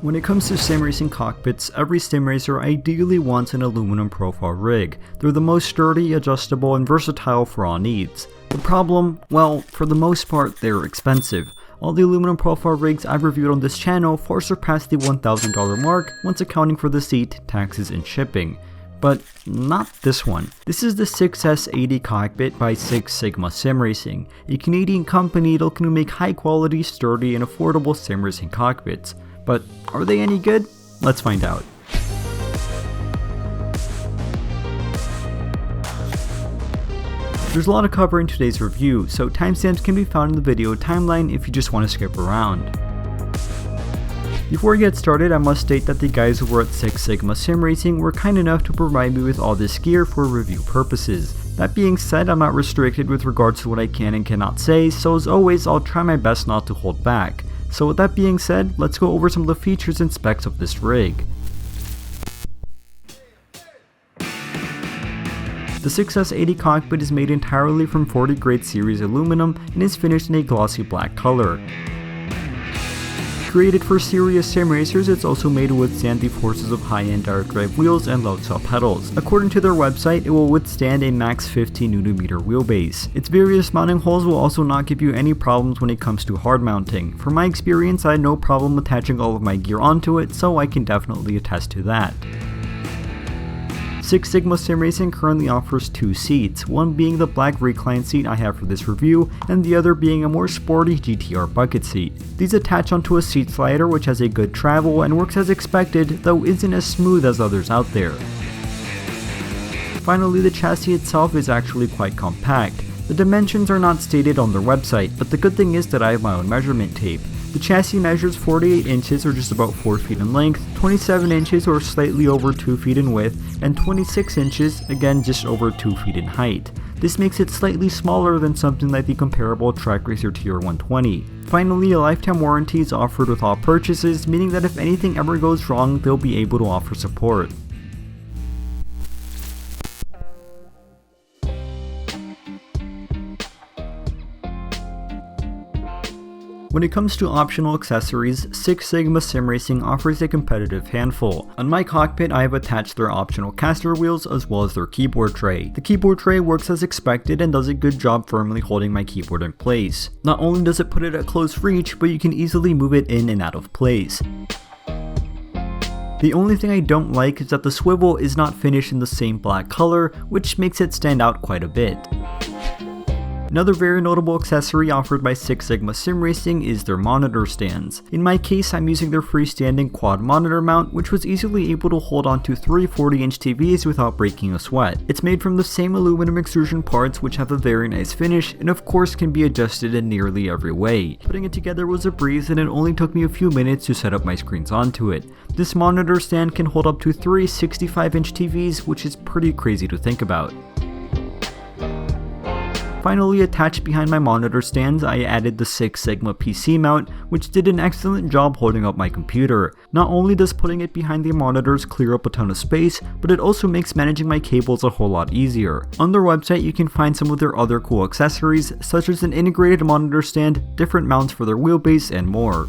When it comes to sim racing cockpits, every sim racer ideally wants an aluminum profile rig. They're the most sturdy, adjustable, and versatile for all needs. The problem? Well, for the most part, they're expensive. All the aluminum profile rigs I've reviewed on this channel far surpass the $1,000 mark once accounting for the seat, taxes, and shipping. But not this one. This is the 6S-80 cockpit by 6Sigma Sim Racing, a Canadian company looking to make high quality, sturdy, and affordable sim racing cockpits. But are they any good? Let's find out. There's a lot to cover in today's review, so timestamps can be found in the video timeline if you just want to skip around. Before we get started, I must state that the guys over at 6Sigma Sim Racing were kind enough to provide me with all this gear for review purposes. That being said, I'm not restricted with regards to what I can and cannot say, so as always, I'll try my best not to hold back. So with that being said, let's go over some of the features and specs of this rig. The 6S-80 cockpit is made entirely from 40 grade series aluminum and is finished in a glossy black color. Created for serious sim racers, it's also made to withstand the forces of high-end direct drive wheels and load cell pedals. According to their website, it will withstand a max 50Nm wheelbase. Its various mounting holes will also not give you any problems when it comes to hard mounting. From my experience, I had no problem attaching all of my gear onto it, so I can definitely attest to that. 6Sigma Sim Racing currently offers two seats, one being the black recline seat I have for this review, and the other being a more sporty GTR bucket seat. These attach onto a seat slider which has a good travel and works as expected, though isn't as smooth as others out there. Finally, the chassis itself is actually quite compact. The dimensions are not stated on their website, but the good thing is that I have my own measurement tape. The chassis measures 48 inches or just about 4 feet in length, 27 inches or slightly over 2 feet in width, and 26 inches, again just over 2 feet in height. This makes it slightly smaller than something like the comparable Trak Racer TR120. Finally, a lifetime warranty is offered with all purchases, meaning that if anything ever goes wrong, they'll be able to offer support. When it comes to optional accessories, 6Sigma Sim Racing offers a competitive handful. On my cockpit, I have attached their optional caster wheels as well as their keyboard tray. The keyboard tray works as expected and does a good job firmly holding my keyboard in place. Not only does it put it at close reach, but you can easily move it in and out of place. The only thing I don't like is that the swivel is not finished in the same black color, which makes it stand out quite a bit. Another very notable accessory offered by 6Sigma Sim Racing is their monitor stands. In my case, I'm using their freestanding quad monitor mount, which was easily able to hold onto three 40-inch TVs without breaking a sweat. It's made from the same aluminum extrusion parts, which have a very nice finish and of course can be adjusted in nearly every way. Putting it together was a breeze and it only took me a few minutes to set up my screens onto it. This monitor stand can hold up to three 65-inch TVs, which is pretty crazy to think about. Finally, attached behind my monitor stands, I added the 6Sigma PC mount, which did an excellent job holding up my computer. Not only does putting it behind the monitors clear up a ton of space, but it also makes managing my cables a whole lot easier. On their website, you can find some of their other cool accessories, such as an integrated monitor stand, different mounts for their wheelbase, and more.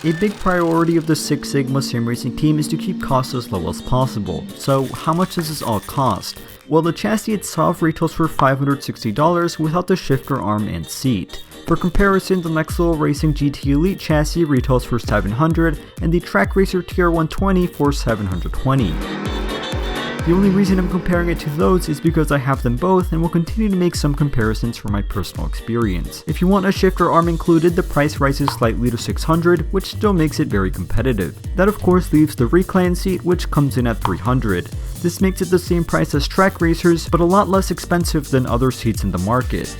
A big priority of the 6Sigma Sim Racing team is to keep costs as low as possible. So how much does this all cost? Well, the chassis itself retails for $560 without the shifter arm and seat. For comparison, the Next Level Racing GT Elite chassis retails for $700 and the Trak Racer TR120 for $720. The only reason I'm comparing it to those is because I have them both and will continue to make some comparisons from my personal experience. If you want a shifter arm included, the price rises slightly to $600, which still makes it very competitive. That of course leaves the recline seat, which comes in at $300. This makes it the same price as Trak Racers, but a lot less expensive than other seats in the market.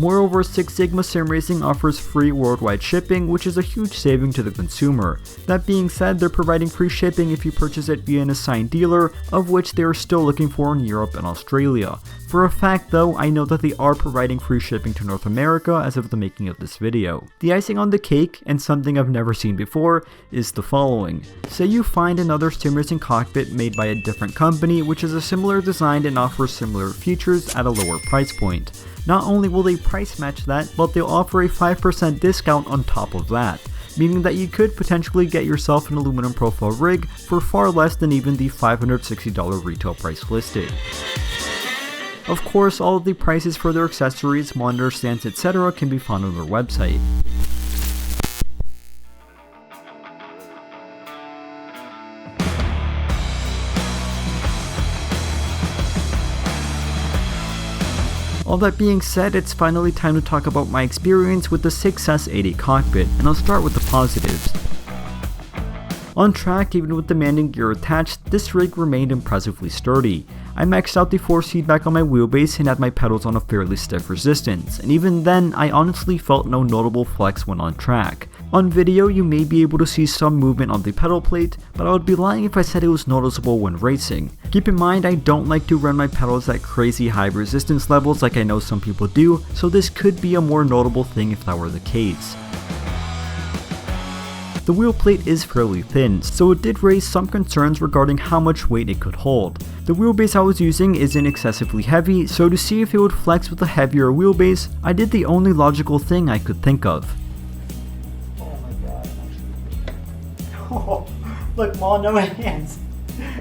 Moreover, 6Sigma Sim Racing offers free worldwide shipping, which is a huge saving to the consumer. That being said, they're providing free shipping if you purchase it via an assigned dealer, of which they are still looking for in Europe and Australia. For a fact though, I know that they are providing free shipping to North America as of the making of this video. The icing on the cake, and something I've never seen before, is the following. Say you find another sim racing cockpit made by a different company which is a similar design and offers similar features at a lower price point. Not only will they price match that, but they'll offer a 5% discount on top of that, meaning that you could potentially get yourself an aluminum profile rig for far less than even the $560 retail price listed. Of course, all of the prices for their accessories, monitor stands, etc. can be found on their website. All that being said, it's finally time to talk about my experience with the 6S-80 cockpit, and I'll start with the positives. On track, even with demanding gear attached, this rig remained impressively sturdy. I maxed out the force feedback on my wheelbase and had my pedals on a fairly stiff resistance, and even then, I honestly felt no notable flex when on track. On video, you may be able to see some movement on the pedal plate, but I would be lying if I said it was noticeable when racing. Keep in mind, I don't like to run my pedals at crazy high resistance levels like I know some people do, so this could be a more notable thing if that were the case. The wheel plate is fairly thin, so it did raise some concerns regarding how much weight it could hold. The wheelbase I was using isn't excessively heavy, so to see if it would flex with a heavier wheelbase, I did the only logical thing I could think of. Oh, look, Mom, no hands.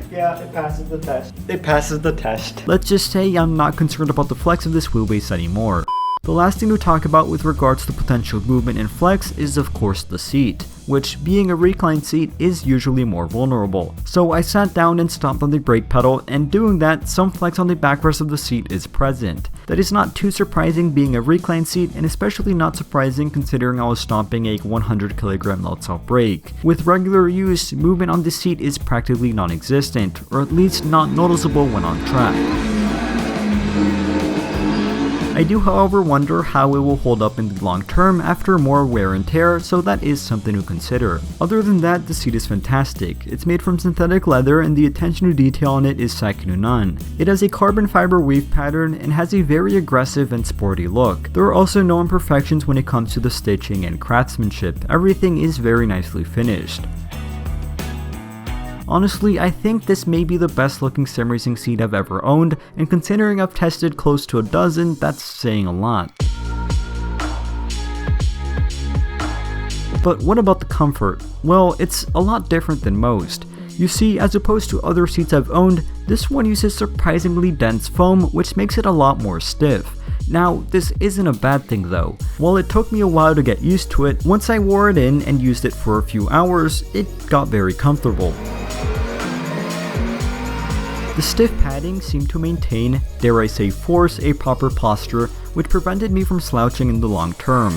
Yeah, it passes the test. It passes the test. Let's just say I'm not concerned about the flex of this wheelbase anymore. The last thing to talk about with regards to potential movement and flex is of course the seat, which being a reclined seat is usually more vulnerable. So I sat down and stomped on the brake pedal, and doing that, some flex on the backrest of the seat is present. That is not too surprising being a reclined seat, and especially not surprising considering I was stomping a 100 kg Lutzow brake. With regular use, movement on the seat is practically non-existent, or at least not noticeable when on track. I do however wonder how it will hold up in the long term after more wear and tear, so that is something to consider. Other than that, the seat is fantastic. It's made from synthetic leather and the attention to detail on it is second to none. It has a carbon fiber weave pattern and has a very aggressive and sporty look. There are also no imperfections when it comes to the stitching and craftsmanship. Everything is very nicely finished. Honestly, I think this may be the best looking sim racing seat I've ever owned, and considering I've tested close to a dozen, that's saying a lot. But what about the comfort? Well, it's a lot different than most. You see, as opposed to other seats I've owned, this one uses surprisingly dense foam, which makes it a lot more stiff. Now, this isn't a bad thing though. While it took me a while to get used to it, once I wore it in and used it for a few hours, it got very comfortable. The stiff padding seemed to maintain, dare I say force, a proper posture, which prevented me from slouching in the long term.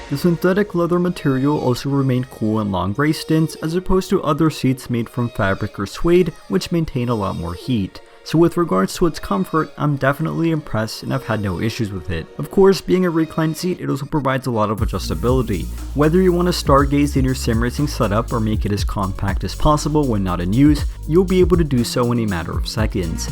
The synthetic leather material also remained cool in long race stints as opposed to other seats made from fabric or suede, which maintain a lot more heat. So with regards to its comfort, I'm definitely impressed and I've had no issues with it. Of course, being a reclined seat, it also provides a lot of adjustability. Whether you want to stargaze in your sim racing setup or make it as compact as possible when not in use, you'll be able to do so in a matter of seconds.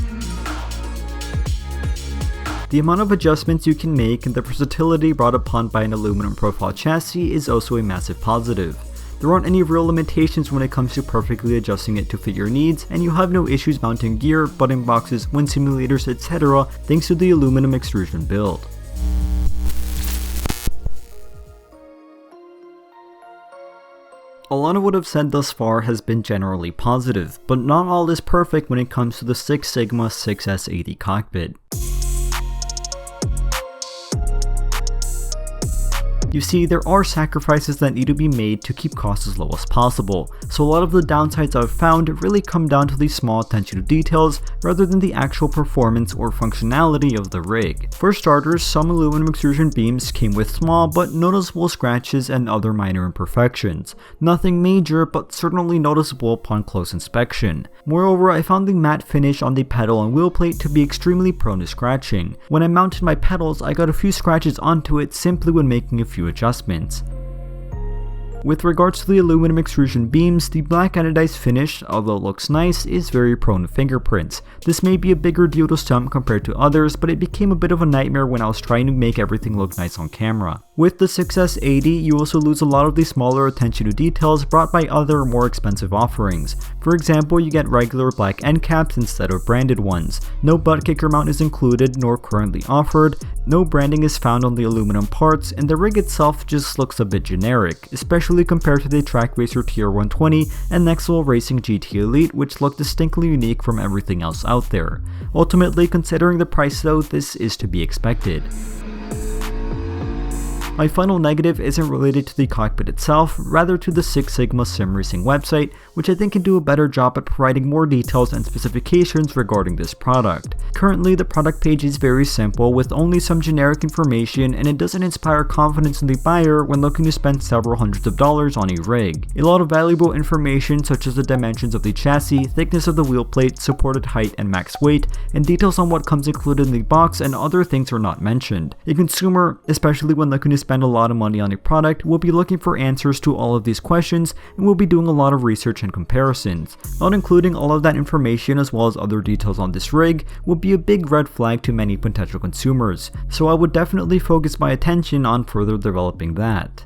The amount of adjustments you can make and the versatility brought upon by an aluminum profile chassis is also a massive positive. There aren't any real limitations when it comes to perfectly adjusting it to fit your needs, and you have no issues mounting gear, button boxes, wind simulators, etc. thanks to the aluminum extrusion build. A lot of what I've said thus far has been generally positive, but not all is perfect when it comes to the 6Sigma 6S-80 cockpit. You see, there are sacrifices that need to be made to keep costs as low as possible, so a lot of the downsides I've found really come down to the small attention to details rather than the actual performance or functionality of the rig. For starters, some aluminum extrusion beams came with small but noticeable scratches and other minor imperfections. Nothing major, but certainly noticeable upon close inspection. Moreover, I found the matte finish on the pedal and wheel plate to be extremely prone to scratching. When I mounted my pedals, I got a few scratches onto it simply when making a few adjustments. With regards to the aluminum extrusion beams, the black anodized finish, although it looks nice, is very prone to fingerprints. This may be a bigger deal to some compared to others, but it became a bit of a nightmare when I was trying to make everything look nice on camera. With the 6S-80, you also lose a lot of the smaller attention to details brought by other more expensive offerings. For example, you get regular black end caps instead of branded ones. No butt kicker mount is included nor currently offered, no branding is found on the aluminum parts, and the rig itself just looks a bit generic, especially compared to the Trak Racer TR120 and Next Level Racing GT Elite, which look distinctly unique from everything else out there. Ultimately, considering the price though, this is to be expected. My final negative isn't related to the cockpit itself, rather to the 6Sigma sim racing website, which I think can do a better job at providing more details and specifications regarding this product. Currently, the product page is very simple with only some generic information, and it doesn't inspire confidence in the buyer when looking to spend several hundreds of dollars on a rig. A lot of valuable information such as the dimensions of the chassis, thickness of the wheel plate, supported height and max weight, and details on what comes included in the box and other things are not mentioned. A consumer, especially when looking to spend a lot of money on a product, will be looking for answers to all of these questions and will be doing a lot of research and comparisons. Not including all of that information as well as other details on this rig will be a big red flag to many potential consumers, so I would definitely focus my attention on further developing that.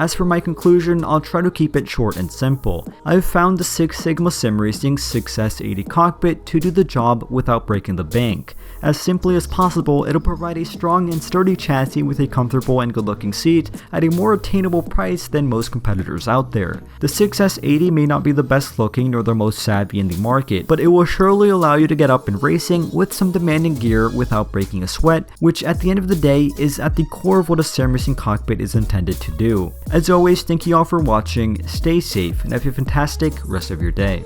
As for my conclusion, I'll try to keep it short and simple. I've found the 6Sigma Sim Racing 6S-80 Cockpit to do the job without breaking the bank. As simply as possible, it'll provide a strong and sturdy chassis with a comfortable and good looking seat at a more attainable price than most competitors out there. The 6S-80 may not be the best looking nor the most savvy in the market, but it will surely allow you to get up in racing with some demanding gear without breaking a sweat, which at the end of the day is at the core of what a sim racing cockpit is intended to do. As always, thank you all for watching, stay safe, and have a fantastic rest of your day.